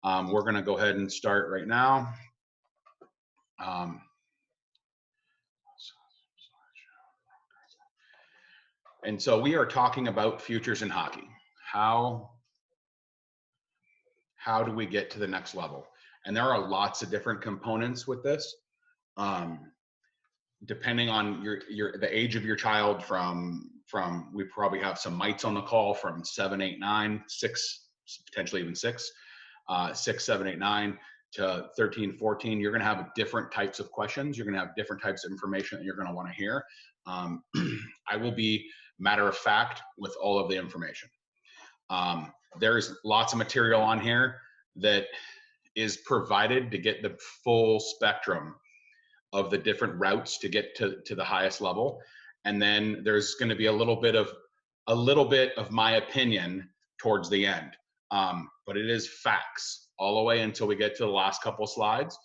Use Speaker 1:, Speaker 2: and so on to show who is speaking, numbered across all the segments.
Speaker 1: We're going to go ahead and start right now. And so we are talking about futures in hockey. How do we get to the next level? And there are lots of different components with this. Depending on the age of your child, from we probably have some mites on the call from 7, 8, 9, 6, potentially even 6, 6, 7, 8, 9 to 13, 14. You're going to have different types of questions. You're going to have different types of information that you're going to want to hear. I will be matter of fact with all of the information. There's lots of material on here that is provided to get the full spectrum of the different routes to get to the highest level. And then there's going to be a little bit of my opinion towards the end. But it is facts all the way until we get to the last couple slides.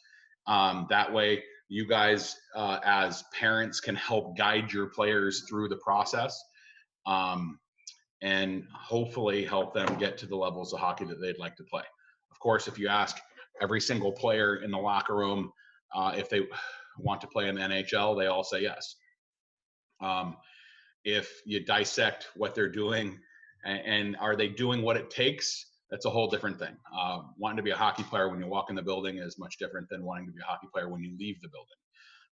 Speaker 1: That way you guys as parents can help guide your players through the process, and hopefully help them get to the levels of hockey that they'd like to play. Of course, if you ask every single player in the locker room if they want to play in the NHL, they all say yes. If you dissect what they're doing and are they doing what it takes, that's a whole different thing. Wanting to be a hockey player when you walk in the building is much different than wanting to be a hockey player when you leave the building.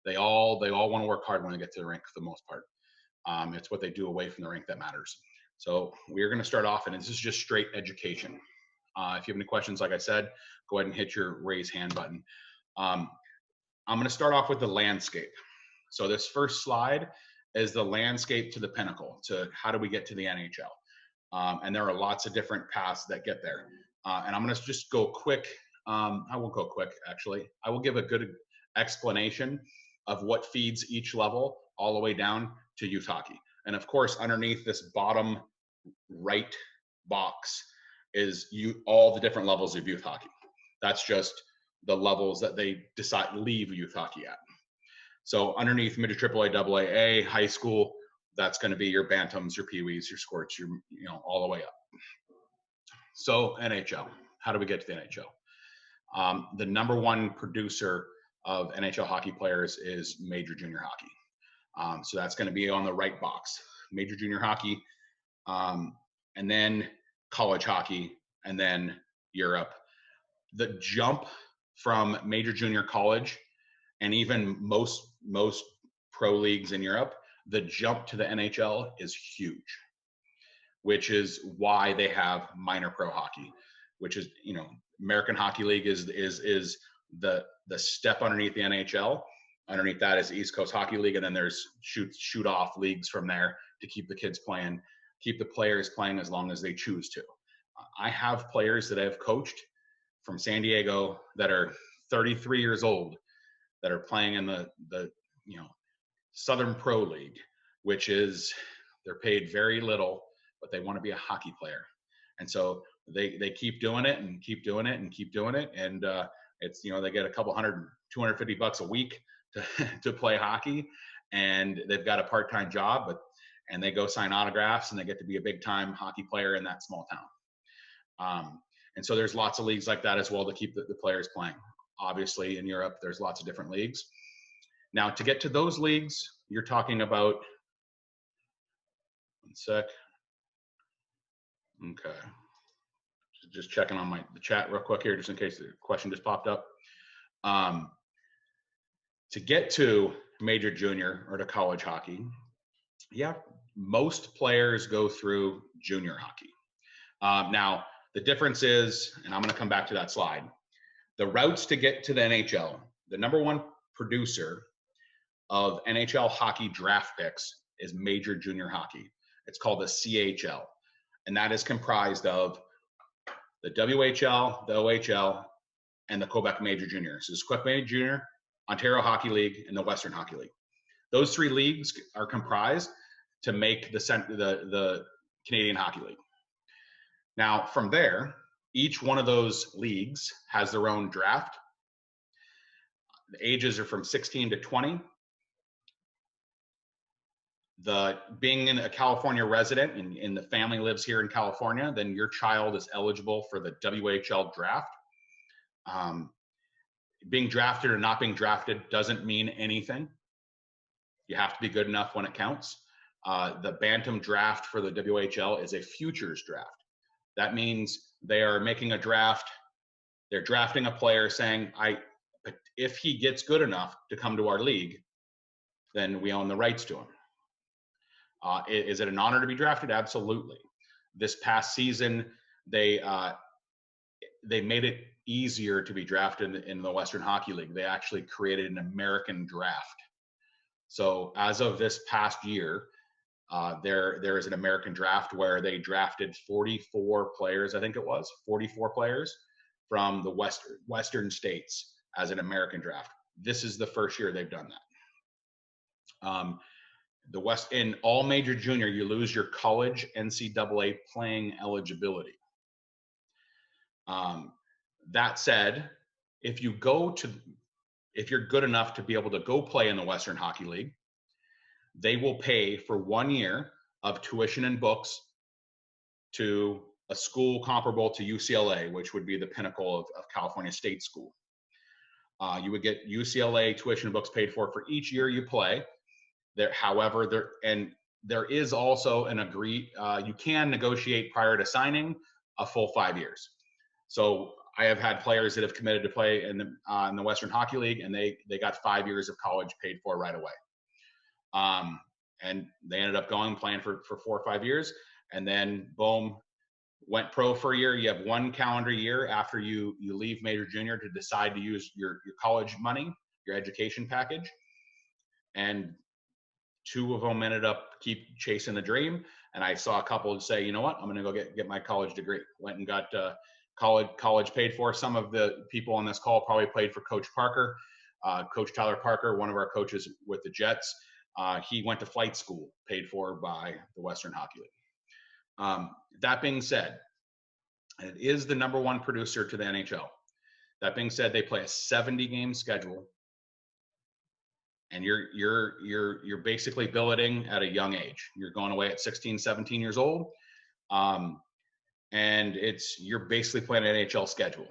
Speaker 1: They all want to work hard when they get to the rink for the most part. It's what they do away from the rink that matters. So we're going to start off, and this is just straight education. If you have any questions, like I said, go ahead and hit your raise hand button. I'm going to start off with the landscape. So this first slide is the landscape to the pinnacle, to how do we get to the NHL. And there are lots of different paths that get there. And I'm going to just go quick. I won't go quick, actually. I will give a good explanation of what feeds each level all the way down to youth hockey. And of course, underneath this bottom right box is all the different levels of youth hockey. That's just the levels that they decide leave youth hockey at. So underneath midget AAA, AA, high school, that's going to be your bantams, your peewees, your squirts, all the way up. So NHL, how do we get to the NHL? The number one producer of NHL hockey players is major junior hockey. So that's going to be on the right box, major junior hockey, and then college hockey, and then Europe. The jump from major junior college and even most pro leagues in Europe, the jump to the NHL is huge, which is why they have minor pro hockey, which is, American Hockey League is the step underneath the NHL. Underneath that is East Coast Hockey League, and then there's shoot off leagues from there to keep the kids playing, keep the players playing as long as they choose to. I have players that I've coached from San Diego that are 33 years old that are playing in the Southern Pro League, which is they're paid very little, but they want to be a hockey player. And so they keep doing it and keep doing it and keep doing it. And it's, they get a couple $250 a week to play hockey, and they've got a part-time job, and they go sign autographs, and they get to be a big-time hockey player in that small town. And so there's lots of leagues like that as well to keep the players playing. Obviously, in Europe, there's lots of different leagues. Now, to get to those leagues, you're talking about, one sec. Okay. Just checking on the chat real quick here, just in case the question just popped up. To get to major junior or to college hockey, most players go through junior hockey. Now, the difference is, and I'm going to come back to that slide, the routes to get to the NHL, the number one producer of NHL hockey draft picks is major junior hockey. It's called the CHL, and that is comprised of the WHL, the OHL, and the Quebec Major Junior. So it's Quebec Major Junior, Ontario Hockey League, and the Western Hockey League. Those three leagues are comprised to make the Canadian Hockey League. Now, from there, each one of those leagues has their own draft. The ages are from 16 to 20. Being a California resident and the family lives here in California, then your child is eligible for the WHL draft. Being drafted or not being drafted doesn't mean anything. You have to be good enough when it counts. The Bantam draft for the WHL is a futures draft. That means they are making a draft. They're drafting a player saying, if he gets good enough to come to our league, then we own the rights to him. Is it an honor to be drafted? Absolutely. This past season, they made it easier to be drafted in the Western Hockey League. They actually created an American draft. So as of this past year, there is an American draft where they drafted 44 players, I think it was 44 players from the Western states as an American draft. This is the first year they've done that. In all major junior, you lose your college NCAA playing eligibility. That said, if you're good enough to be able to go play in the Western Hockey League, they will pay for 1 year of tuition and books to a school comparable to UCLA, which would be the pinnacle of California State School. You would get UCLA tuition and books paid for each year you play. However, there is also you can negotiate prior to signing a full 5 years. So I have had players that have committed to play in the Western Hockey League, and they got 5 years of college paid for right away. And they ended up playing for 4 or 5 years, and then boom, went pro for a year. You have 1 calendar year after you leave major junior to decide to use your college money, your education package. And 2 of them ended up keep chasing the dream. And I saw a couple say, you know what, I'm going to go get my college degree. Went and got college paid for. Some of the people on this call probably played for Coach Parker, Coach Tyler Parker, one of our coaches with the Jets. He went to flight school paid for by the Western Hockey League. That being said, it is the number 1 producer to the NHL. That being said, they play a 70-game schedule, and you're basically billeting at a young age. You're going away at 16, 17 years old, and you're basically playing an NHL schedule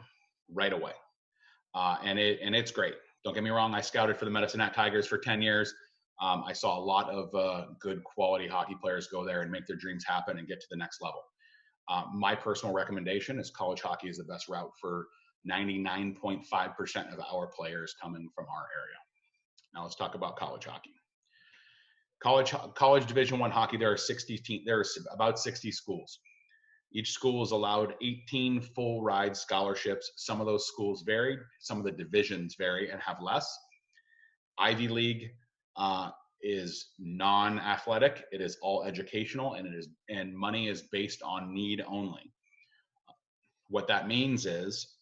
Speaker 1: right away, and it's great. Don't get me wrong. I scouted for the Medicine Hat Tigers for 10 years. I saw a lot of good quality hockey players go there and make their dreams happen and get to the next level. My personal recommendation is college hockey is the best route for 99.5% of our players coming from our area. Now let's talk about college hockey. College Division I hockey, there are about 60 schools. Each school is allowed 18 full ride scholarships. Some of those schools vary. Some of the divisions vary and have less. Ivy League is non-athletic. It is all educational, and money is based on need only. What that means is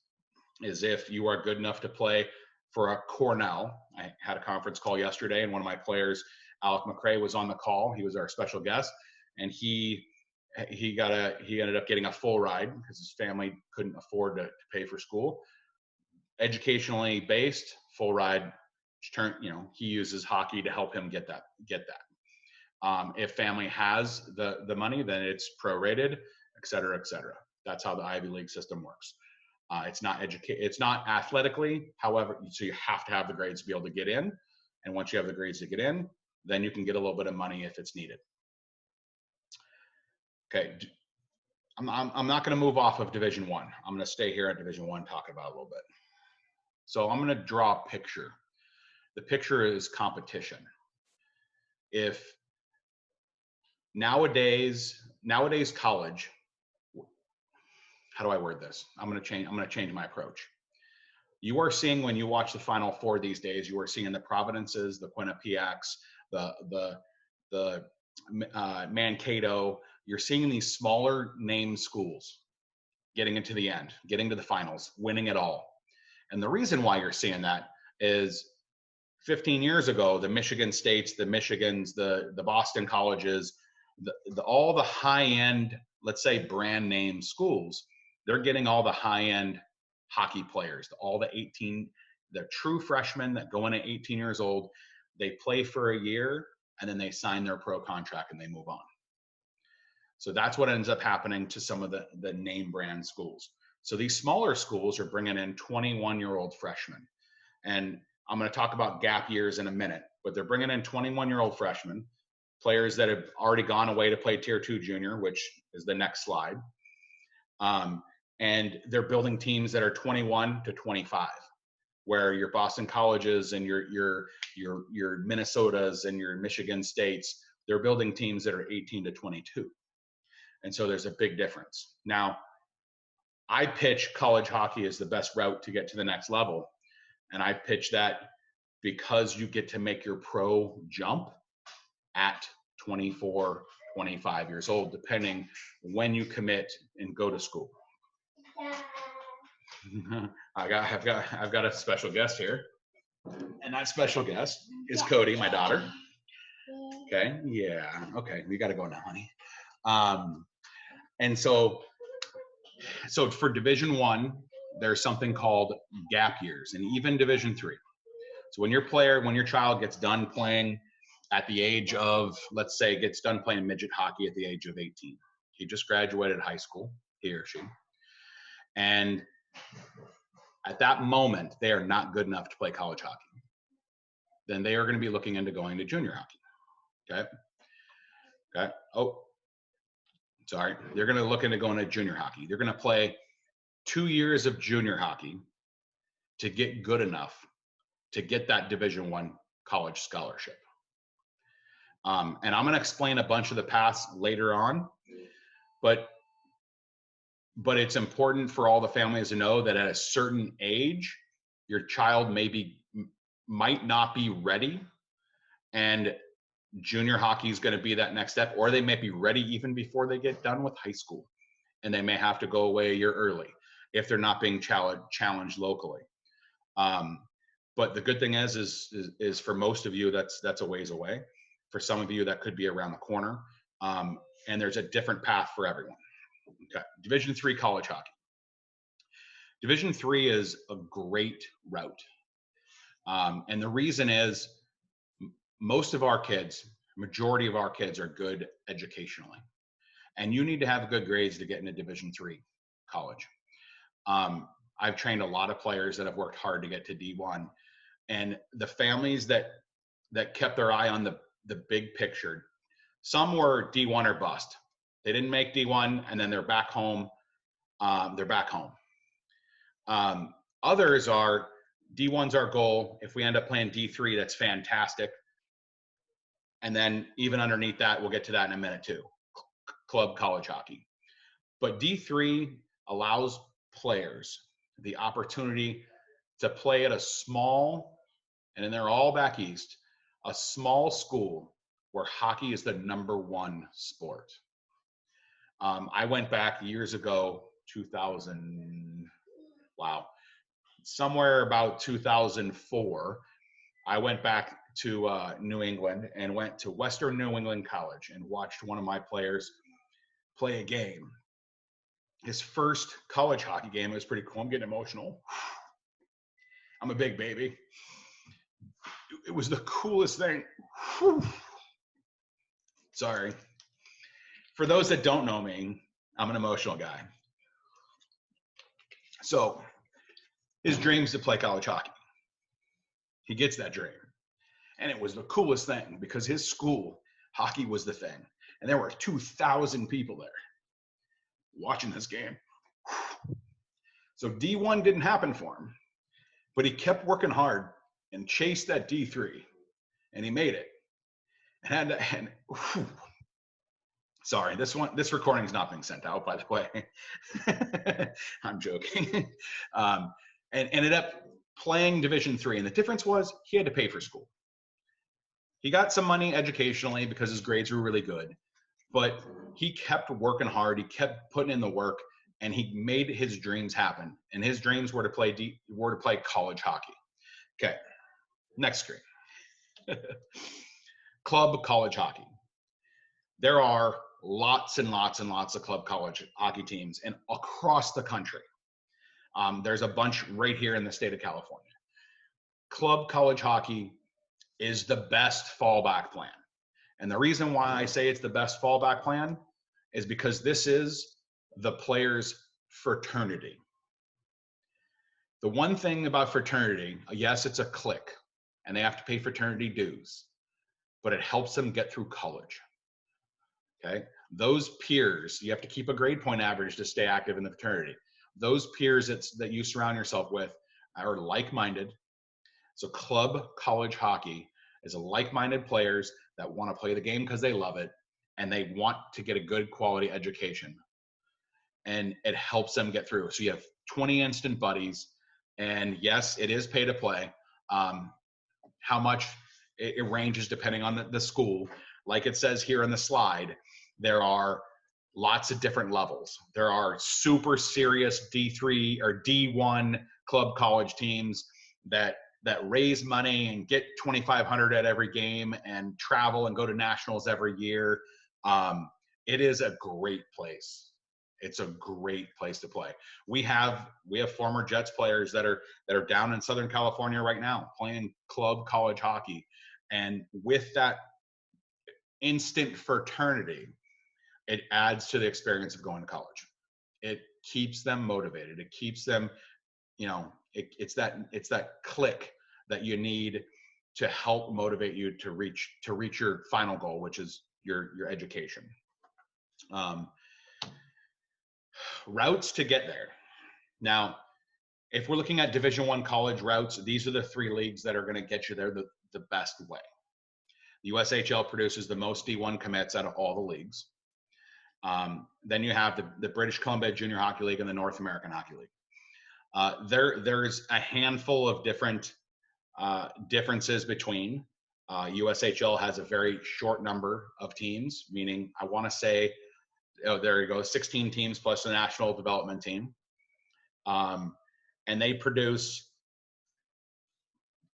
Speaker 1: if you are good enough to play for a Cornell. I had a conference call yesterday, and one of my players, Alec McRae, was on the call. He was our special guest, and he ended up getting a full ride because his family couldn't afford to pay for school. Educationally based, full ride. He uses hockey to help him get that. If family has the money, then it's prorated, et cetera, et cetera. That's how the Ivy League system works. It's not athletically, however, so you have to have the grades to be able to get in. And once you have the grades to get in, then you can get a little bit of money if it's needed. Okay, I'm not going to move off of Division I. I'm going to stay here at Division I, talk about it a little bit. So I'm going to draw a picture. The picture is competition. If nowadays college, how do I word this? I'm going to change my approach. You are seeing, when you watch the Final Four these days, you are seeing the Providences, the Quinnipiacs, the Mankato. You're seeing these smaller name schools getting into the end, getting to the finals, winning it all. And the reason why you're seeing that is 15 years ago, the Michigan States, the Michigans, the Boston colleges, all the high-end, let's say, brand name schools, they're getting all the high-end hockey players, the true freshmen that go in at 18 years old. They play for a year, and then they sign their pro contract and they move on. So that's what ends up happening to some of the name brand schools. So these smaller schools are bringing in 21-year-old freshmen. And I'm going to talk about gap years in a minute, but they're bringing in 21-year-old freshmen, players that have already gone away to play Tier 2 junior, which is the next slide. And they're building teams that are 21 to 25, where your Boston Colleges and your Minnesotas and your Michigan States, they're building teams that are 18 to 22. And so there's a big difference. Now, I pitch college hockey as the best route to get to the next level. And I pitch that because you get to make your pro jump at 24, 25 years old, depending when you commit and go to school. I've got a special guest here. And that special guest is Cody, my daughter. Okay. Yeah. Okay. We got to go now, honey. And so for Division I, there's something called gap years, and even Division III. So when your child gets done playing at the age of, let's say, gets done playing midget hockey at the age of 18, he just graduated high school, he or she, and at that moment they are not good enough to play college hockey, then they are going to be looking into going to junior hockey. Okay. Oh, sorry. They're going to look into going to junior hockey. They're going to play 2 years of junior hockey to get good enough to get that Division I college scholarship. And I'm going to explain a bunch of the paths later on, but it's important for all the families to know that at a certain age, your child might not be ready, and junior hockey is going to be that next step, or they may be ready even before they get done with high school, and they may have to go away a year early if they're not being challenged locally. But the good thing is for most of you, that's a ways away. For some of you, that could be around the corner. And there's a different path for everyone. Okay. Division III college hockey. Division III is a great route. And the reason is most of our kids, majority of our kids are good educationally. And you need to have good grades to get into Division III college. I've trained a lot of players that have worked hard to get to D1, and the families that kept their eye on the big picture, some were D1 or bust. They didn't make D1 and then they're back home. Others are D1's our goal. If we end up playing D3, that's fantastic. And then even underneath that, we'll get to that in a minute too, club college hockey. But D3 allows players the opportunity to play at a small, and then they're all back east, a small school where hockey is the #1 sport. I went back years ago, somewhere about 2004. I went back to New England and went to Western New England College and watched one of my players play a game. His first college hockey game. It was pretty cool. I'm getting emotional. I'm a big baby. It was the coolest thing. Sorry. For those that don't know me, I'm an emotional guy. So his dream is to play college hockey. He gets that dream. And it was the coolest thing because his school, hockey was the thing. And there were 2,000 people there watching this game. So D1 didn't happen for him, but he kept working hard and chased that D3, and he made it. Sorry, this recording is not being sent out, by the way. I'm joking. And ended up playing Division III, and the difference was he had to pay for school. He got some money educationally because his grades were really good, but he kept working hard. He kept putting in the work, and he made his dreams happen. And his dreams were to play college hockey. Okay, next screen. Club college hockey. There are lots and lots and lots of club college hockey teams and across the country. There's a bunch right here in the state of California. Club college hockey is the best fallback plan. And the reason why I say it's the best fallback plan is because this is the players' fraternity. The one thing about fraternity, yes, it's a clique and they have to pay fraternity dues, but it helps them get through college. Okay. Those peers, you have to keep a grade point average to stay active in the fraternity. Those peers that you surround yourself with are like-minded. So club college hockey is a like-minded players that want to play the game because they love it and they want to get a good quality education. And it helps them get through. So you have 20 instant buddies, and yes, it is pay to play. How much it ranges depending on the school. Like it says here on the slide, there are lots of different levels. There are super serious D3 or D1 club college teams that raise money and get 2,500 at every game and travel and go to nationals every year. It is a great place. It's a great place to play. We have former Jets players that are down in Southern California right now playing club college hockey. And with that instant fraternity, it adds to the experience of going to college. It keeps them motivated. It keeps them, it's that click that you need to help motivate you to reach your final goal, which is your education. Routes to get there. Now, if we're looking at Division I college routes, these are the 3 leagues that are going to get you there the best way. The USHL produces the most D1 commits out of all the leagues. Then you have the British Columbia Junior Hockey League and the North American Hockey League. There's a handful of different differences between. USHL has a very short number of teams, meaning I want to say, there you go, 16 teams plus the national development team. And they produce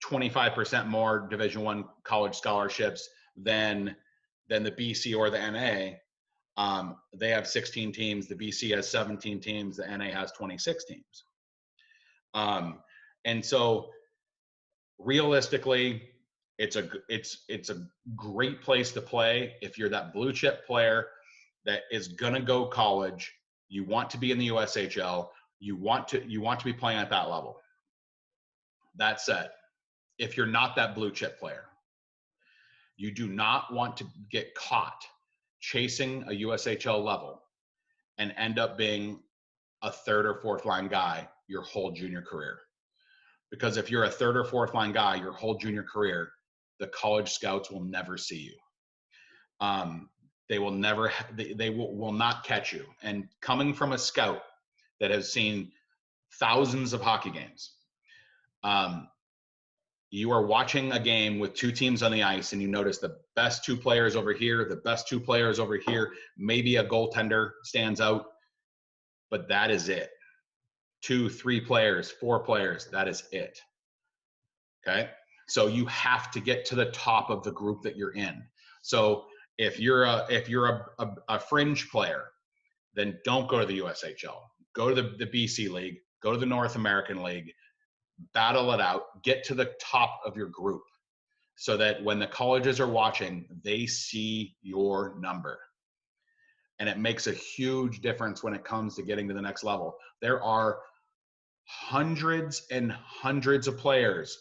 Speaker 1: 25% more Division I college scholarships than the BC or the NA. They have 16 teams. The BC has 17 teams. The NA has 26 teams. And so realistically, it's a great place to play if you're that blue chip player that is gonna go college. You want to be in the USHL. You want to be playing at that level. That said, if you're not that blue chip player, you do not want to get caught chasing a USHL level and end up being a 3rd or 4th line guy your whole junior career. Because if you're a 3rd or 4th line guy your whole junior career, the college scouts will never see you. They will never, they will not catch you. And coming from a scout that has seen thousands of hockey games, you are watching a game with 2 teams on the ice and you notice the best 2 players over here, the best 2 players over here, maybe a goaltender stands out, but that is it. 2, 3 players, 4 players, that is it. Okay? So you have to get to the top of the group that you're in. So if you're a fringe player, then don't go to the USHL. Go to the BC League, go to the North American League, battle it out, get to the top of your group so that when the colleges are watching, they see your number. And it makes a huge difference when it comes to getting to the next level. There are hundreds and hundreds of players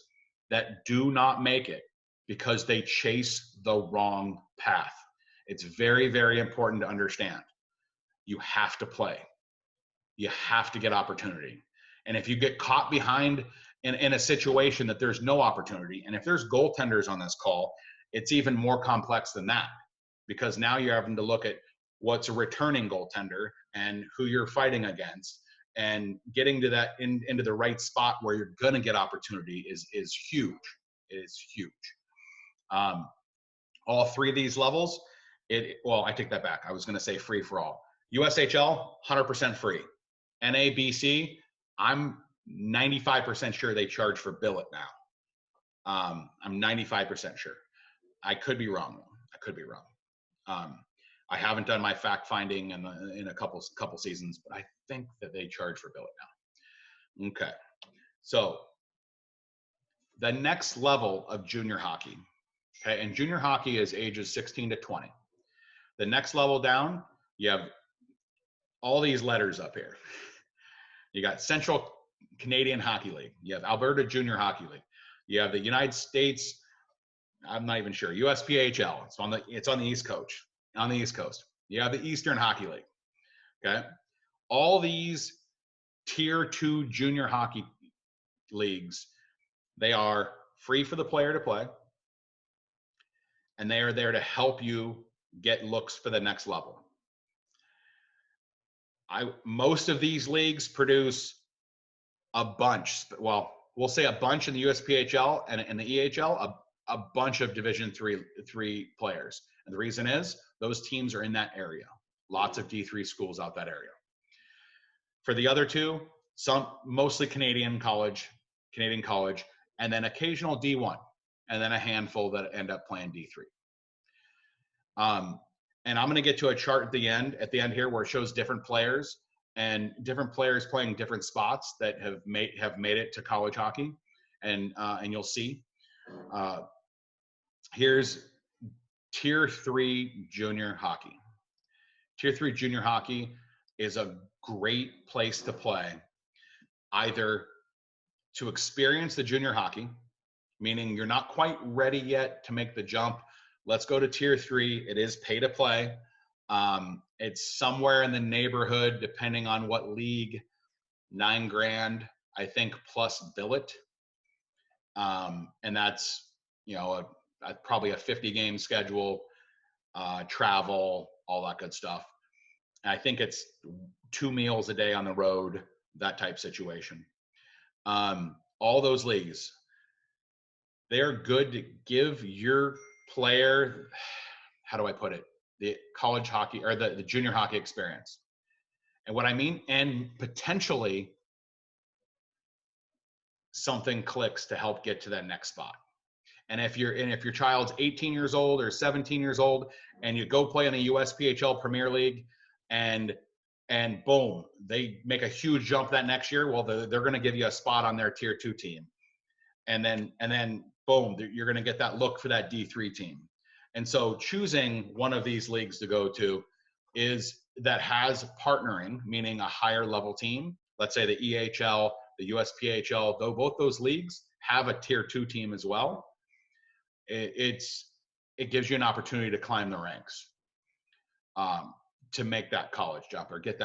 Speaker 1: that do not make it because they chase the wrong path. It's very, very important to understand. You have to play. You have to get opportunity. And if you get caught behind in a situation that there's no opportunity, and if there's goaltenders on this call, it's even more complex than that, because now you're having to look at what's a returning goaltender and who you're fighting against, and getting to that into the right spot where you're going to get opportunity is huge. It is huge. All 3 of these levels, I take that back. I was going to say free for all. USHL, 100% free. NABC, I'm 95% sure they charge for billet now. I'm 95% sure. I could be wrong. I haven't done my fact finding in a couple seasons, but I think that they charge for billet now. Okay. So the next level of junior hockey, okay, and junior hockey is ages 16 to 20. The next level down, you have all these letters up here. You got Central Canadian Hockey League. You have Alberta Junior Hockey League. You have the United States, I'm not even sure, USPHL. It's on the East Coast. On the East Coast. You have the Eastern Hockey League. Okay? All these tier 2 junior hockey leagues, they are free for the player to play, and they are there to help you get looks for the next level. Most of these leagues produce a bunch. Well, we'll say a bunch in the USPHL and in the EHL, a bunch of Division three players. And the reason is those teams are in that area. Lots of D3 schools out that area. For the other two, mostly Canadian college, and then occasional D1, and then a handful that end up playing D3. And I'm going to get to a chart at the end here where it shows different players playing different spots that have made it to college hockey, and you'll see. Here's Tier 3 junior hockey. Tier 3 junior hockey is a great place to play, either to experience the junior hockey, meaning you're not quite ready yet to make the jump. Let's go to Tier 3. It is pay to play. It's somewhere in the neighborhood, depending on what league, $9,000, I think, plus billet. And that's, probably a 50-game schedule, travel, all that good stuff. And I think it's 2 meals a day on the road, that type situation. All those leagues, they're good to give your player, how do I put it, the college hockey or the junior hockey experience. And what I mean, and potentially something clicks to help get to that next spot. And if your child's 18 years old or 17 years old and you go play in the USPHL Premier League and boom, they make a huge jump that next year, well, they're going to give you a spot on their Tier 2 team. And then boom, you're going to get that look for that D3 team. And so choosing one of these leagues to go to that has partnering, meaning a higher level team. Let's say the EHL, the USPHL, though both those leagues have a Tier 2 team as well. It gives you an opportunity to climb the ranks, to make that college jump or get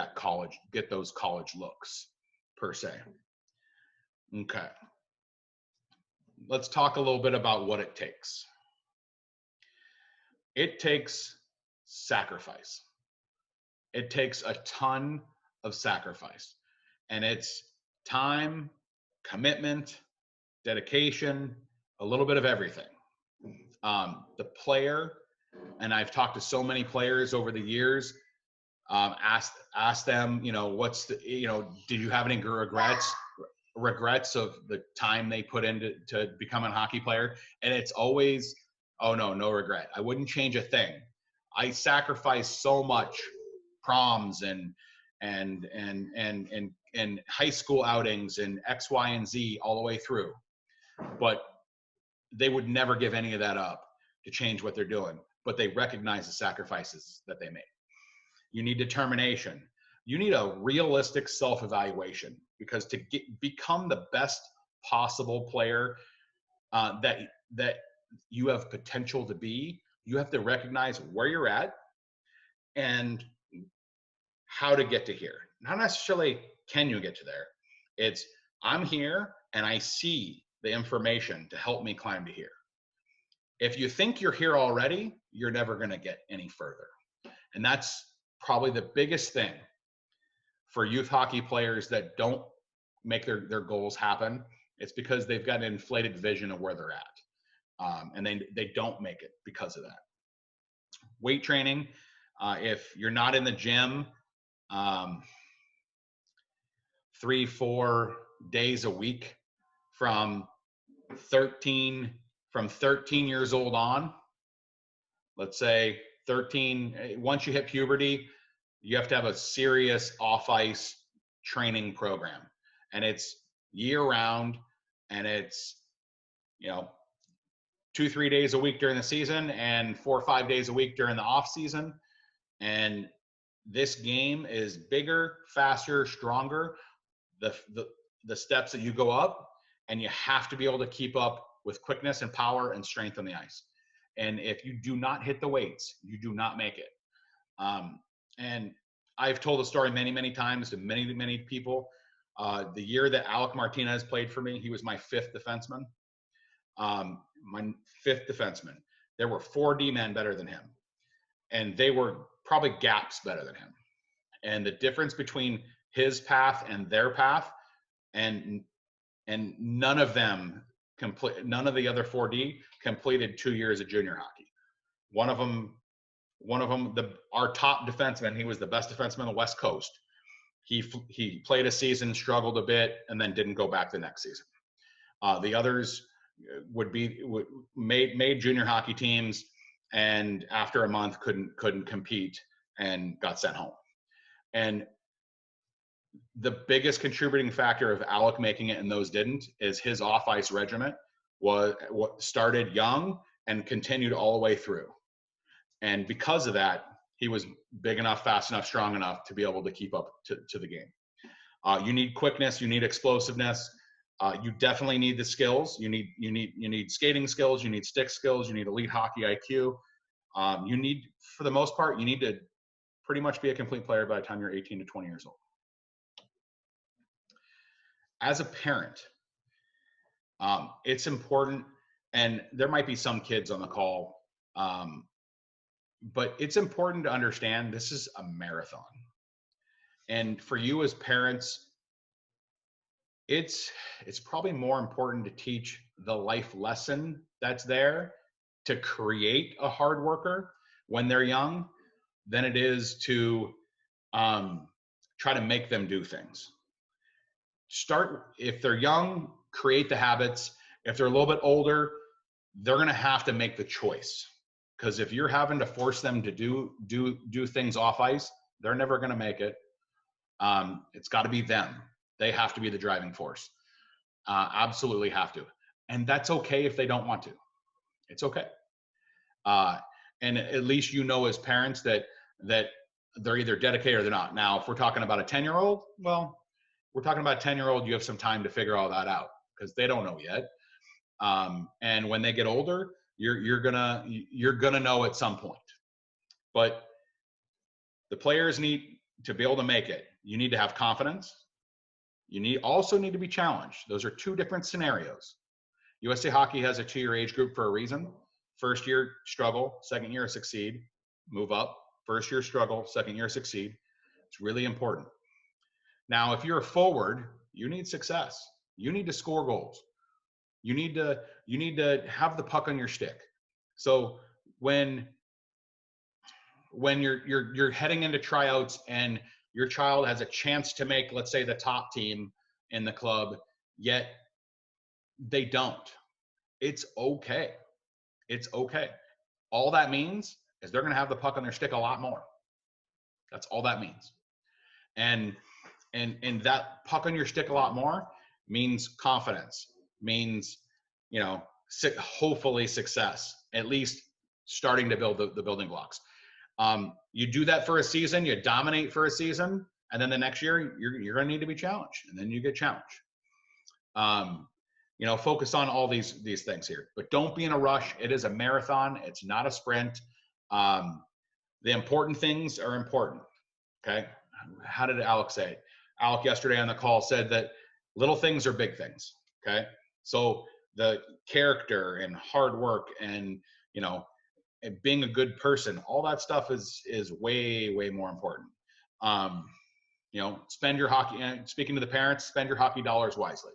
Speaker 1: those college looks per se. Okay. Let's talk a little bit about what it takes. It takes sacrifice. It takes a ton of sacrifice, and it's time, commitment, dedication, a little bit of everything. The player, and I've talked to so many players over the years, ask them, did you have any regrets of the time they put into become a hockey player? And it's always, oh no regret. I wouldn't change a thing. I sacrificed so much, proms and high school outings and X, Y, and Z all the way through. But they would never give any of that up to change what they're doing. But they recognize the sacrifices that they made. You need determination. You need a realistic self-evaluation, because to become the best possible player that you have potential to be, you have to recognize where you're at and how to get to here. Not necessarily can you get to there. It's I'm here and I see the information to help me climb to here. If you think you're here already, you're never going to get any further. And that's probably the biggest thing for youth hockey players that don't make their goals happen. It's because they've got an inflated vision of where they're at. And they don't make it because of that. Weight training, if you're not in the gym 3-4 days a week from 13 years old on, let's say 13, once you hit puberty, you have to have a serious off-ice training program. And it's year-round, and it's, 2-3 days a week during the season and 4 or 5 days a week during the off-season. And this game is bigger, faster, stronger. the steps that you go up, and you have to be able to keep up with quickness and power and strength on the ice. And if you do not hit the weights, you do not make it. And I've told the story many, many times to many, many people. The year that Alec Martinez played for me, he was my fifth defenseman. My fifth defenseman. There were 4 D-men better than him. And they were probably gaps better than him. And the difference between his path and their path, and none of them none of the other 4D completed 2 years of junior hockey. One of them, our top defenseman, he was the best defenseman on the West Coast. He played a season, struggled a bit, and then didn't go back the next season. The others made junior hockey teams, and after a month couldn't compete and got sent home. And the biggest contributing factor of Alec making it and those didn't is his off-ice regiment was what started young and continued all the way through. And because of that, he was big enough, fast enough, strong enough to be able to keep up to the game. You need quickness, you need explosiveness. You definitely need the skills. You need skating skills. You need stick skills. You need elite hockey IQ. You need, for the most part, you need to pretty much be a complete player by the time you're 18 to 20 years old. As a parent, it's important, and there might be some kids on the call, but it's important to understand this is a marathon. And for you as parents, it's probably more important to teach the life lesson that's there to create a hard worker when they're young than it is to try to make them do things. If they're young, create the habits. If they're a little bit older, they're going to have to make the choice. Because if you're having to force them to do things off ice, they're never going to make it. It's got to be them. They have to be the driving force. Absolutely have to. And that's okay if they don't want to. It's okay. And at least you know as parents that they're either dedicated or they're not. Now, if we're talking about a 10-year-old, well, we're talking about a 10-year-old, you have some time to figure all that out because they don't know yet. And when they get older, you're gonna know at some point. But the players need to be able to make it. You need to have confidence. You also need to be challenged. Those are 2 different scenarios. USA Hockey has a 2-year age group for a reason. First year, struggle. Second year, succeed. Move up. First year, struggle. Second year, succeed. It's really important. Now, if you're a forward, you need success. You need to score goals. You need to have the puck on your stick. So when you're heading into tryouts and your child has a chance to make, let's say, the top team in the club, yet they don't, it's okay. It's okay. All that means is they're going to have the puck on their stick a lot more. That's all that means. And that puck on your stick a lot more means confidence, means, hopefully success, at least starting to build the building blocks. You do that for a season, you dominate for a season, and then the next year you're going to need to be challenged, and then you get challenged. Focus on all these things here, but don't be in a rush. It is a marathon. It's not a sprint. The important things are important. Okay. How did Alec say it? Alec yesterday on the call said that little things are big things. Okay. So the character and hard work and, and being a good person, all that stuff is way, way more important. Spend your hockey, and speaking to the parents, spend your hockey dollars wisely.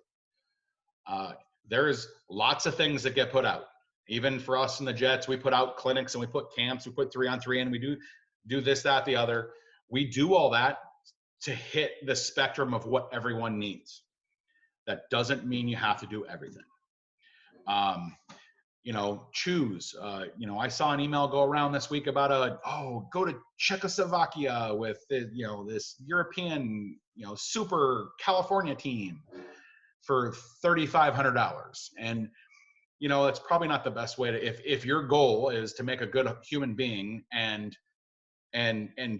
Speaker 1: There's lots of things that get put out. Even for us in the Jets, we put out clinics and we put camps, we put 3-on-3 and we do this, that, the other. We do all that to hit the spectrum of what everyone needs. That doesn't mean you have to do everything. Choose. I saw an email go around this week about go to Czechoslovakia with this European, super California team for $3,500. And, it's probably not the best way to, if your goal is to make a good human being and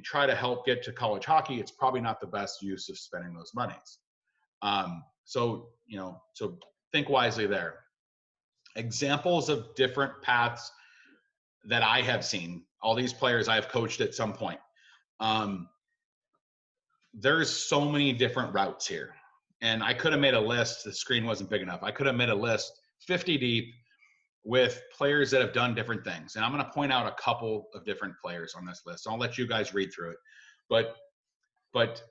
Speaker 1: try to help get to college hockey, it's probably not the best use of spending those monies. So think wisely there. Examples of different paths that I have seen, all these players I have coached at some point. There's so many different routes here. And I could have made a list. The screen wasn't big enough. I could have made a list 50 deep with players that have done different things. And I'm going to point out a couple of different players on this list. I'll let you guys read through it. But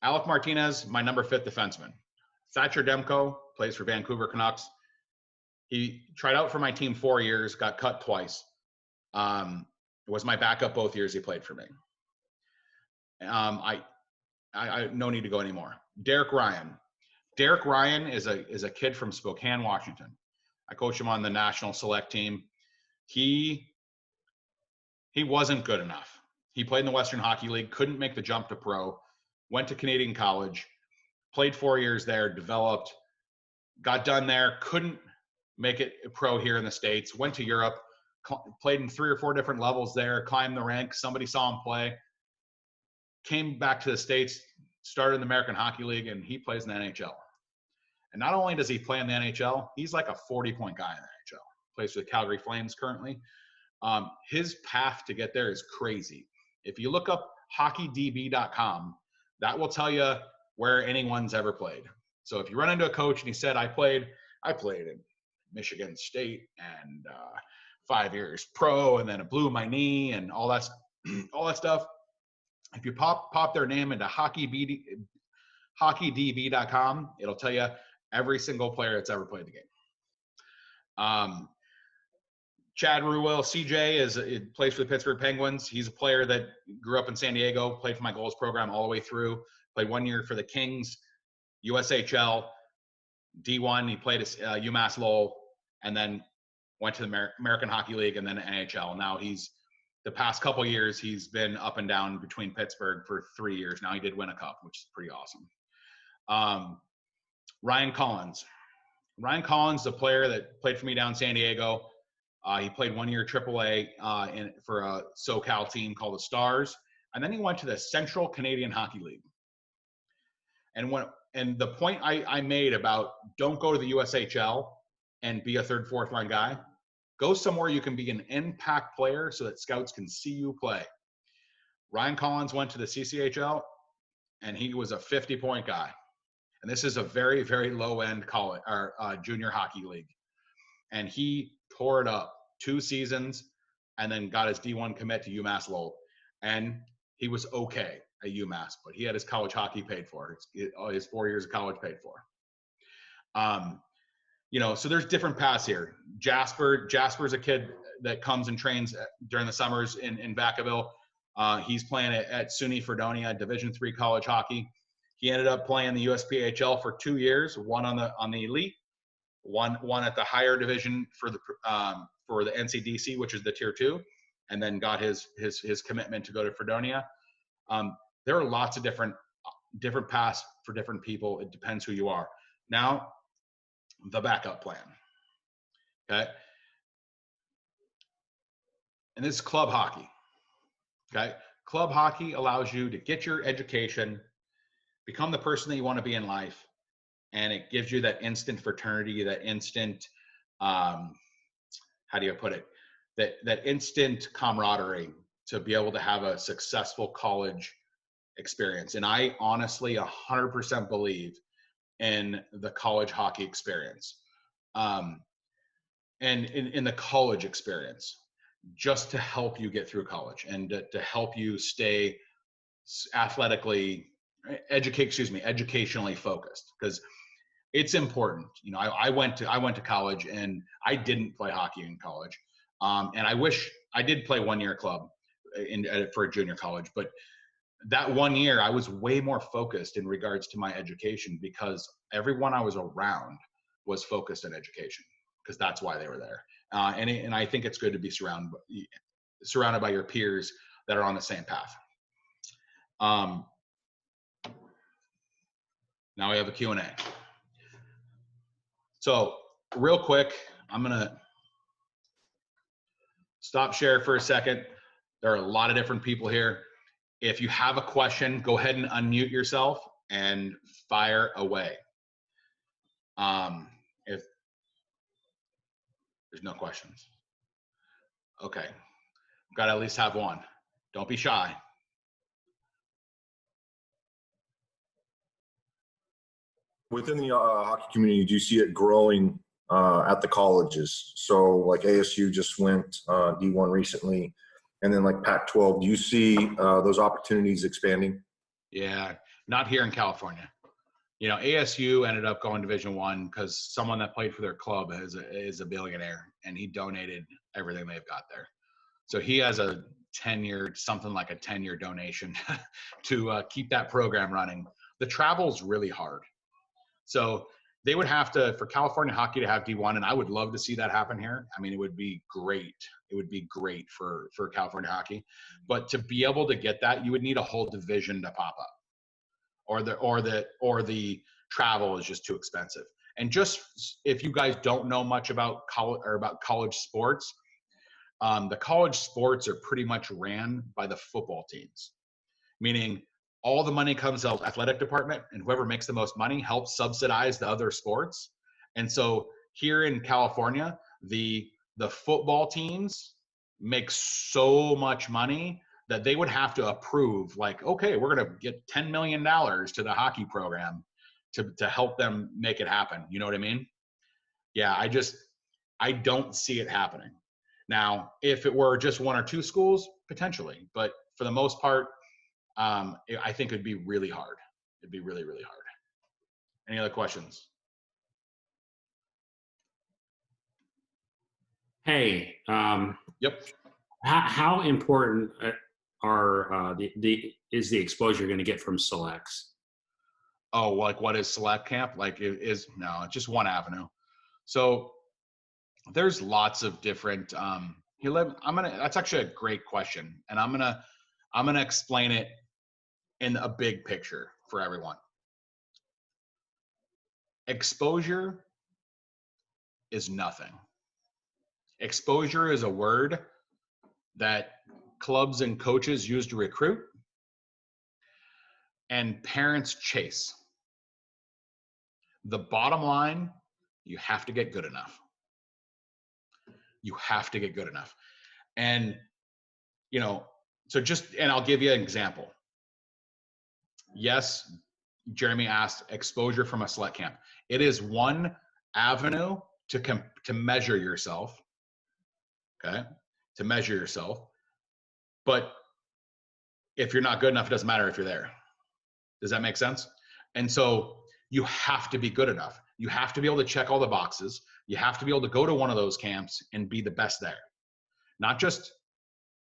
Speaker 1: Alec Martinez, my number 5 defenseman. Thatcher Demko plays for Vancouver Canucks. He tried out for my team 4 years, got cut twice. Was my backup both years he played for me. I no need to go anymore. Derek Ryan. Derek Ryan is a kid from Spokane, Washington. I coach him on the national select team. He wasn't good enough. He played in the Western Hockey League, couldn't make the jump to pro, went to Canadian college, played 4 years there, developed, got done there, couldn't make it pro here in the States, went to Europe, played in 3 or 4 different levels there, climbed the ranks, somebody saw him play, came back to the States, started in the American Hockey League, and he plays in the NHL. And not only does he play in the NHL, he's like a 40-point guy in the NHL. Plays for the Calgary Flames currently. His path to get there is crazy. If you look up hockeydb.com, that will tell you where anyone's ever played. So if you run into a coach and he said, I played in Michigan State and 5 years pro, and then it blew my knee and all that stuff. If you pop their name into hockeydb.com, it'll tell you every single player that's ever played the game. Chad Ruel, CJ, plays for the Pittsburgh Penguins. He's a player that grew up in San Diego, played for my goals program all the way through, played 1 year for the Kings, USHL, D1. He played at UMass Lowell, and then went to the American Hockey League and then NHL. Now the past couple years, he's been up and down between Pittsburgh for 3 years. Now he did win a cup, which is pretty awesome. Ryan Collins. Ryan Collins, the player that played for me down in San Diego. He played 1 year AAA for a SoCal team called the Stars. And then he went to the Central Canadian Hockey League. And the point I made about don't go to the USHL and be a 3rd, 4th line guy, go somewhere you can be an impact player so that scouts can see you play. Ryan Collins went to the CCHL, and he was a 50-point guy. And this is a very, very low-end college or junior hockey league. And he tore it up 2 seasons and then got his D1 commit to UMass Lowell. And he was okay at UMass, but he had his college hockey paid for. His 4 years of college paid for. So there's different paths here. Jasper's a kid that comes and trains during the summers in Vacaville. He's playing at SUNY Fredonia, Division III college hockey. He ended up playing the USPHL for 2 years, one on the elite, one at the higher division for the NCDC, which is the tier 2, and then got his commitment to go to Fredonia. There are lots of different paths for different people. It depends who you are. Now, the backup plan. Okay. And this is club hockey. Okay. Club hockey allows you to get your education, become the person that you want to be in life, and it gives you that instant fraternity, that instant, how do you put it? That instant camaraderie to be able to have a successful college experience. And I honestly 100% believe in the college hockey experience, and in the college experience, just to help you get through college and to help you stay educationally focused, because it's important. I went to college and I didn't play hockey in college, and I wish I did play 1 year club for a junior college, but that 1 year I was way more focused in regards to my education, because everyone I was around was focused on education, because that's why they were there. And I think it's good to be surrounded by your peers that are on the same path. Now we have a Q&A. So real quick, I'm going to stop share for a second. There are a lot of different people here. If you have a question, go ahead and unmute yourself and fire away. If there's no questions. Okay. Got to at least have one. Don't be shy.
Speaker 2: Within the hockey community, do you see it growing at the colleges? So like ASU just went D1 recently, and then like Pac-12, do you see those opportunities expanding?
Speaker 1: Yeah, not here in California. You know, ASU ended up going Division I because someone that played for their club is a billionaire, and he donated everything they've got there. So he has a 10-year donation to keep that program running. The travel's really hard. So they would have to, for California hockey to have D1, and I would love to see that happen here. I mean, it would be great. It would be great for California hockey. But to be able to get that, you would need a whole division to pop up. Or the travel is just too expensive. And just if you guys don't know much about college sports, the college sports are pretty much ran by the football teams, meaning all the money comes out of the athletic department, and whoever makes the most money helps subsidize the other sports. And so here in California, the football teams make so much money that they would have to approve, like, okay, we're going to get $10 million to the hockey program to help them make it happen. You know what I mean? Yeah, I don't see it happening. Now, if it were just one or two schools, potentially, but for the most part, I think it'd be really hard. It'd be really, really hard. Any other questions?
Speaker 3: Hey,
Speaker 1: Yep.
Speaker 3: how important is the exposure you're going to get from selects?
Speaker 1: Oh, like what is select camp? Like it's just one avenue. So there's lots of different. That's actually a great question, and I'm gonna explain it in a big picture for everyone. Exposure is nothing. Exposure is a word that clubs and coaches use to recruit and parents chase. The bottom line, you have to get good enough. You have to get good enough. And, and I'll give you an example. Yes, Jeremy asked exposure from a select camp. It is one avenue to measure yourself. Okay. To measure yourself. But if you're not good enough, it doesn't matter if you're there. Does that make sense? And so you have to be good enough. You have to be able to check all the boxes. You have to be able to go to one of those camps and be the best there. Not just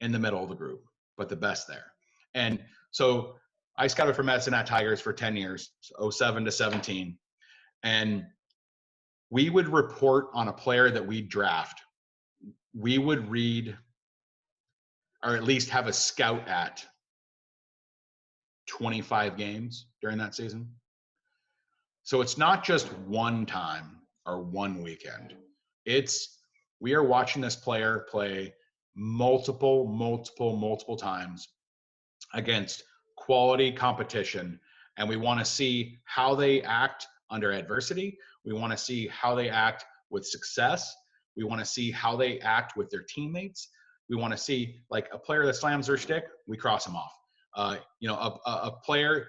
Speaker 1: in the middle of the group, but the best there. And so I scouted for Medicine Hat Tigers for 10 years, 07 to 17. And we would report on a player that we draft. We would read, or at least have a scout at 25 games during that season. So it's not just one time or one weekend. We are watching this player play multiple times against quality competition. And we want to see how they act under adversity. We want to see how they act with success. We want to see how they act with their teammates. We want to see, like, a player that slams their stick, we cross him off. A player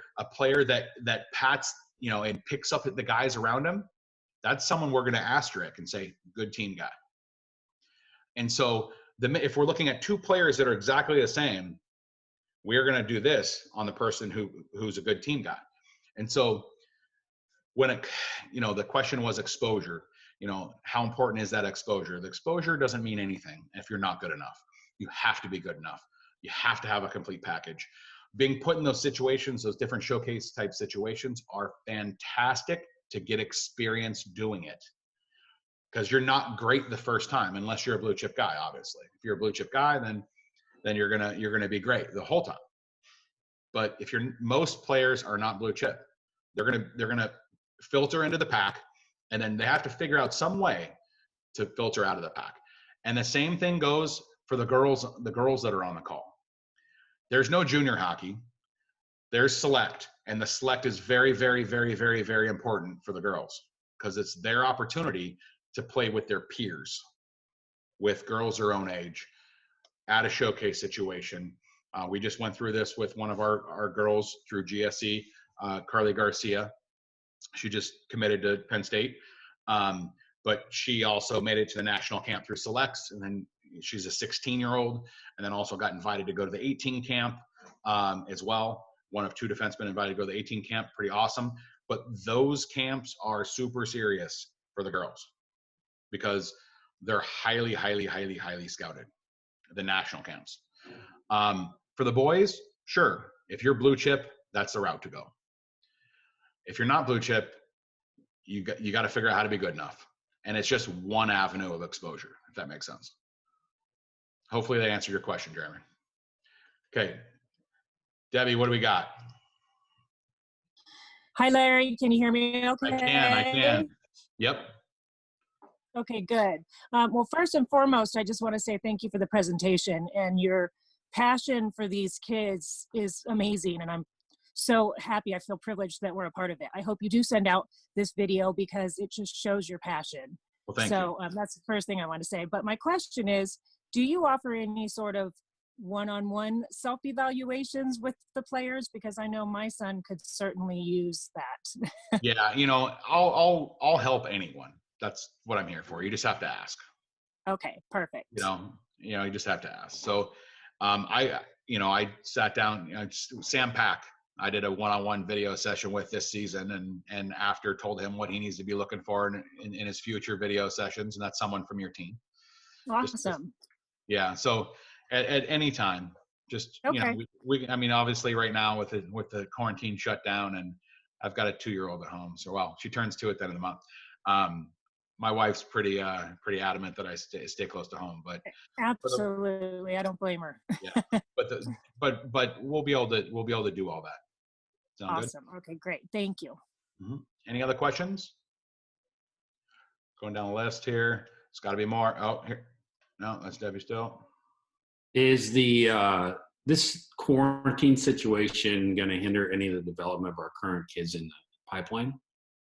Speaker 1: that pats, and picks up the guys around him, that's someone we're going to asterisk and say, good team guy. And so if we're looking at two players that are exactly the same, we're going to do this on the person who's a good team guy. And so when the question was exposure, how important is that exposure? The exposure doesn't mean anything if you're not good enough. You have to be good enough. You have to have a complete package. Being put in those situations, those different showcase type situations, are fantastic to get experience doing it. Because you're not great the first time unless you're a blue chip guy, obviously. If you're a blue chip guy, then you're gonna be great the whole time. But if most players are not blue chip, they're gonna filter into the pack, and then they have to figure out some way to filter out of the pack. And the same thing goes for the girls that are on the call. There's no junior hockey. there's select, and the select is very, very, very, very, very important for the girls because it's their opportunity to play with their peers, with girls their own age, at a showcase situation. We just went through this with one of our girls through GSE, Carly Garcia. She just committed to Penn State, but she also made it to the national camp through selects, and then she's a 16-year-old, and then also got invited to go to the 18 camp as well. One of 2 defensemen invited to go to the 18 camp. Pretty awesome. But those camps are super serious for the girls because they're highly, highly, highly, highly scouted, the national camps. For the boys, sure. If you're blue chip, that's the route to go. If you're not blue chip, you got to figure out how to be good enough. And it's just one avenue of exposure, if that makes sense. Hopefully that answered your question, Jeremy. Okay. Debbie, what do we got?
Speaker 4: Hi, Larry. Can you hear me okay?
Speaker 1: I can. Yep.
Speaker 4: Okay, good. Well, first and foremost, I just want to say thank you for the presentation, and your passion for these kids is amazing, and I'm so happy. I feel privileged that we're a part of it. I hope you do send out this video because it just shows your passion.
Speaker 1: Well, thank you.
Speaker 4: That's the first thing I want to say. But my question is, do you offer any sort of one-on-one self-evaluations with the players? Because I know my son could certainly use that.
Speaker 1: Yeah, I'll help anyone. That's what I'm here for. You just have to ask.
Speaker 4: Okay, perfect.
Speaker 1: You just have to ask. So, I sat down. Sam Pack, I did a one-on-one video session with this season, and after told him what he needs to be looking for in his future video sessions, and that's someone from your team.
Speaker 4: Awesome.
Speaker 1: Yeah. So at any time, just
Speaker 4: okay.
Speaker 1: Obviously right now with the quarantine shut down, and I've got a 2-year-old at home. So she turns 2 at the end of the month. My wife's pretty adamant that I stay close to home, but
Speaker 4: absolutely, I don't blame her.
Speaker 1: Yeah, but we'll be able to do all that. Sound
Speaker 4: awesome.
Speaker 1: Good?
Speaker 4: Okay, great. Thank you.
Speaker 1: Mm-hmm. Any other questions? Going down the list here. It's got to be more. Oh, here. No, that's Debbie still.
Speaker 3: Is this quarantine situation going to hinder any of the development of our current kids in the pipeline?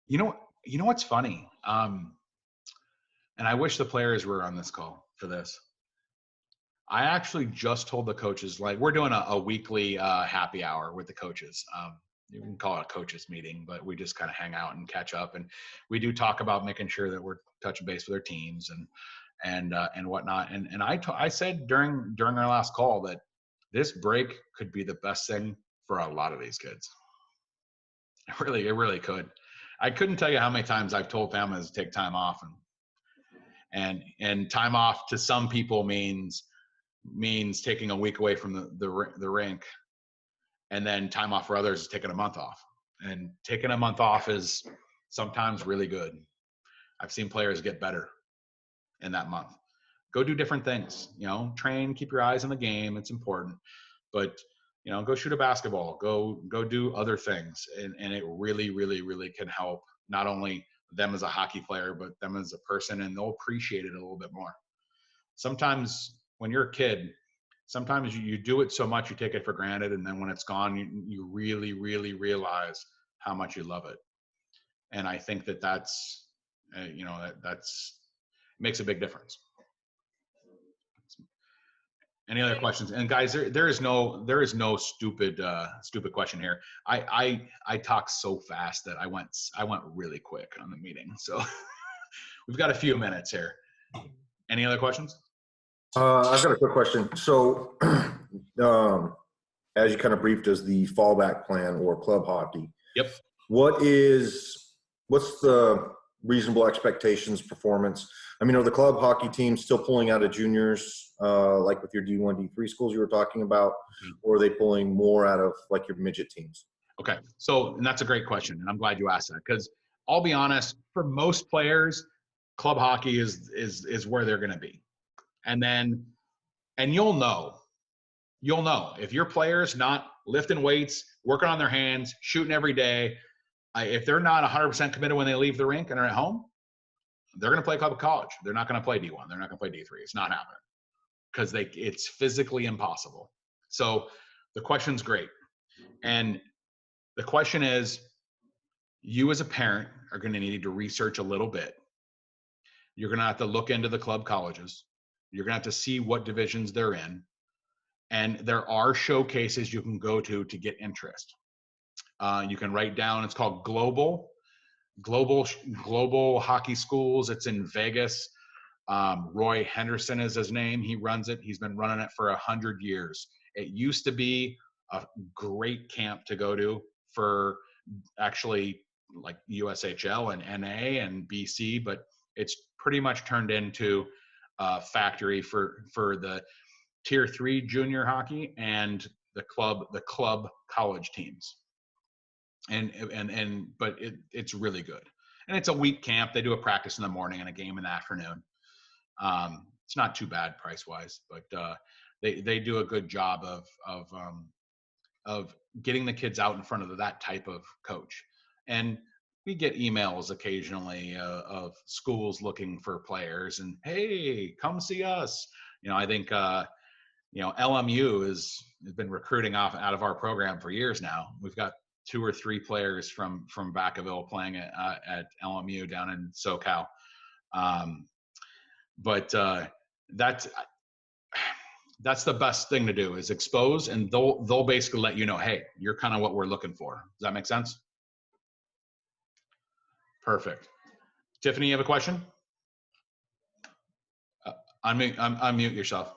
Speaker 1: You know what's funny? And I wish the players were on this call for this. I actually just told the coaches, like, we're doing a weekly happy hour with the coaches. You can call it a coaches meeting, but we just kind of hang out and catch up. And we do talk about making sure that we're touching base with our teams and whatnot. And I said during our last call that this break could be the best thing for a lot of these kids. It really could. I couldn't tell you how many times I've told families to take time off, and time off to some people means taking a week away from the rink, and then time off for others is taking a month off. And taking a month off is sometimes really good. I've seen players get better in that month. Go do different things, train, keep your eyes on the game. It's important, but go shoot a basketball, go do other things. And it really, really, really can help not only them as a hockey player, but them as a person, and they'll appreciate it a little bit more. Sometimes when you're a kid, sometimes you do it so much, you take it for granted. And then when it's gone, you really, really realize how much you love it. And I think that's makes a big difference. Any other questions? And guys, there is no stupid question here. I talk so fast that I went really quick on the meeting. So we've got a few minutes here. Any other questions?
Speaker 2: I've got a quick question. So as you kind of briefed as the fallback plan or club hockey.
Speaker 1: Yep.
Speaker 2: What's the reasonable expectations performance? Are the club hockey team still pulling out of juniors, like with your D1, D3 schools you were talking about, or are they pulling more out of like your midget teams?
Speaker 1: Okay. So, and that's a great question. And I'm glad you asked that, because I'll be honest, for most players, club hockey is where they're going to be. And you'll know if your player's not lifting weights, working on their hands, shooting every day, if they're not 100% committed when they leave the rink and are at home, they're going to play club college. They're not going to play D1. They're not going to play D3. It's not happening because it's physically impossible. So the question's great. And The question is, you as a parent are going to need to research a little bit. You're going to have to look into the club colleges. You're going to have to see what divisions they're in. And there are showcases you can go to get interest. You can write down, it's called Global Hockey Schools. It's in Vegas. Roy Henderson is his name. He runs it. He's been running it for 100 years. It used to be a great camp to go to for actually like USHL and NA and BC, but it's pretty much turned into a factory for the Tier 3 junior hockey and the club college teams. But it's really good. And it's a week camp. They do a practice in the morning and a game in the afternoon. It's not too bad price wise, but they do a good job of getting the kids out in front of that type of coach. And we get emails occasionally of schools looking for players and, hey, come see us. I think LMU has been recruiting out of our program for years now. We've got 2 or 3 players from Vacaville playing at LMU down in SoCal. But that's the best thing to do is expose, and they'll basically let you know, hey, you're kind of what we're looking for. Does that make sense? Perfect. Tiffany, you have a question? Unmute yourself.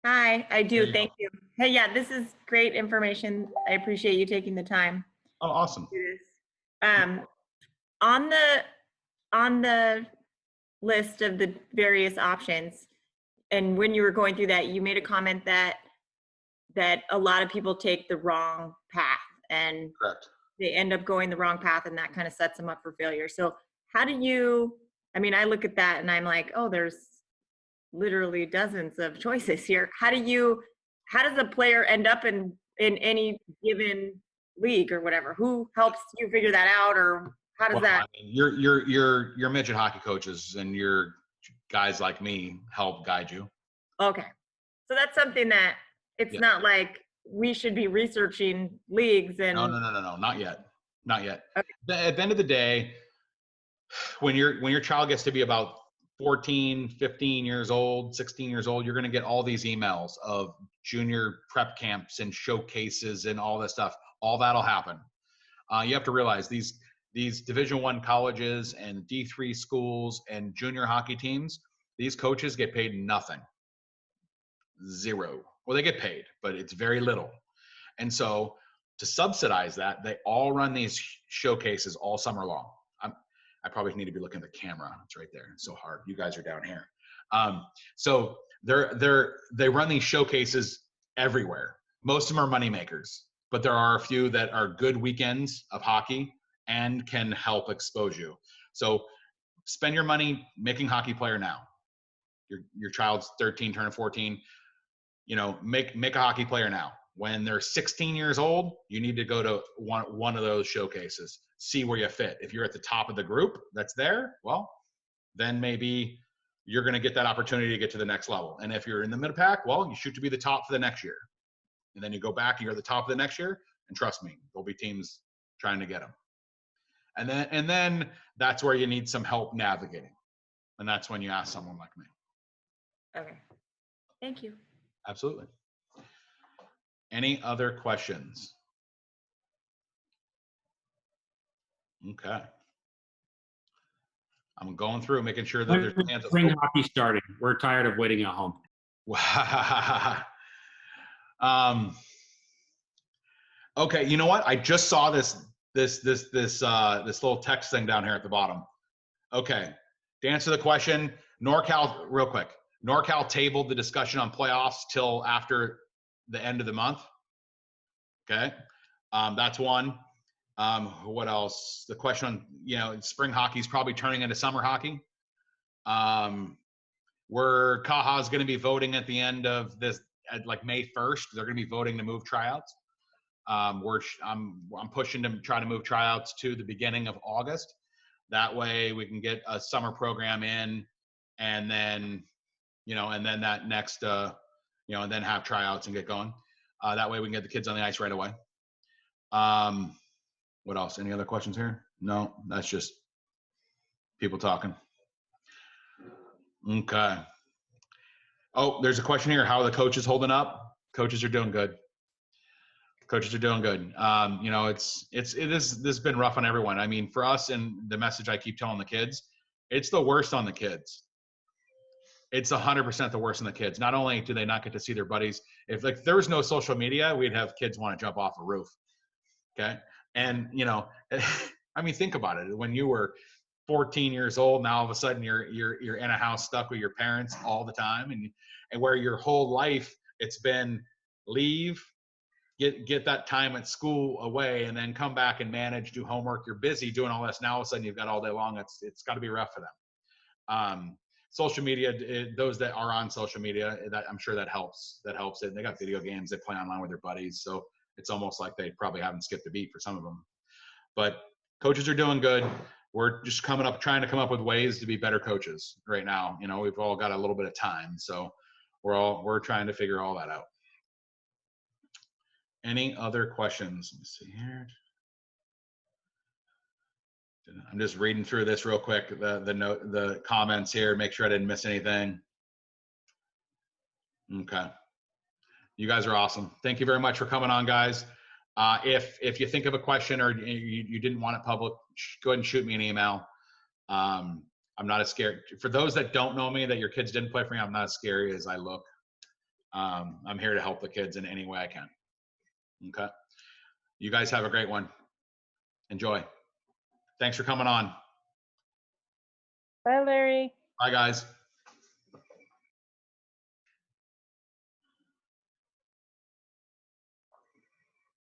Speaker 5: Hi, I do. Thank you. Hey, yeah, this is great information. I appreciate you taking the time.
Speaker 1: Oh, awesome.
Speaker 5: To do this. On the list of the various options, and when you were going through that, you made a comment that a lot of people take the wrong path and
Speaker 1: Correct.
Speaker 5: They end up going the wrong path, and that kind of sets them up for failure. So how do you, I look at that and I'm like, oh, there's literally dozens of choices here. How does a player end up in any given league or whatever? Who helps you figure that out, or how does that?
Speaker 1: Your midget hockey coaches and your guys like me help guide you.
Speaker 5: Okay. So that's something that it's not like we should be researching leagues and.
Speaker 1: No, not yet.
Speaker 5: Okay.
Speaker 1: At the end of the day, when your child gets to be about 14, 15 years old, 16 years old, you're going to get all these emails of junior prep camps and showcases and all this stuff. All that'll happen. You have to realize these Division I colleges and D3 schools and junior hockey teams, these coaches get paid nothing. Zero. Well, they get paid, but it's very little. And so to subsidize that, they all run these showcases all summer long. I probably need to be looking at the camera. It's right there. It's so hard. You guys are down here. So they run these showcases everywhere. Most of them are money makers, but there are a few that are good weekends of hockey and can help expose you. So spend your money making hockey player now. Your child's 13, turning 14. Make a hockey player now. When they're 16 years old, you need to go to one of those showcases. See where you fit. If you're at the top of the group that's there, well, then maybe you're going to get that opportunity to get to the next level. And if you're in the middle pack, well, you shoot to be the top for the next year. And then you go back and you're at the top of the next year. And trust me, there'll be teams trying to get them. And then that's where you need some help navigating. And that's when you ask someone like me.
Speaker 5: Okay. Thank you.
Speaker 1: Absolutely. Any other questions? Okay. I'm going through, making sure that there's hands up.
Speaker 3: Spring hockey starting. We're tired of waiting at home.
Speaker 1: Okay, you know what? I just saw this little text thing down here at the bottom. Okay, to answer the question, NorCal, real quick. NorCal tabled the discussion on playoffs till after the end of the month. Okay, that's one. What else? The question on, spring hockey is probably turning into summer hockey. Where Caja is going to be voting at the end of this, at like May 1st. They're going to be voting to move tryouts. I'm pushing to try to move tryouts to the beginning of August. That way we can get a summer program in, and then that next and then have tryouts and get going. That way we can get the kids on the ice right away. What else? Any other questions here? No, that's just people talking. Okay. Oh, there's a question here. How are the coaches holding up? Coaches are doing good. Coaches are doing good. This has been rough on everyone. I mean, for us, and the message I keep telling the kids, it's the worst on the kids. It's 100% the worst on the kids. Not only do they not get to see their buddies, if there was no social media, we'd have kids want to jump off a roof. Okay. And, I mean, think about it. When you were 14 years old, now all of a sudden you're in a house stuck with your parents all the time, and where your whole life it's been leave, get that time at school away, and then come back and manage, do homework. You're busy doing all this. Now all of a sudden you've got all day long. It's got to be rough for them. Social media, those that are on social media, that I'm sure that helps it. They got video games, they play online with their buddies. So it's almost like they probably haven't skipped a beat for some of them, but coaches are doing good. We're just trying to come up with ways to be better coaches right now. We've all got a little bit of time, so we're trying to figure all that out. Any other questions? Let me see here. I'm just reading through this real quick, the comments here, make sure I didn't miss anything. Okay. You guys are awesome. Thank you very much for coming on, guys. If you think of a question or you didn't want it public, go ahead and shoot me an email. I'm not as scared. For those that don't know me, that your kids didn't play for me, I'm not as scary as I look. I'm here to help the kids in any way I can. Okay. You guys have a great one. Enjoy. Thanks for coming on.
Speaker 4: Bye, Larry.
Speaker 1: Bye, guys.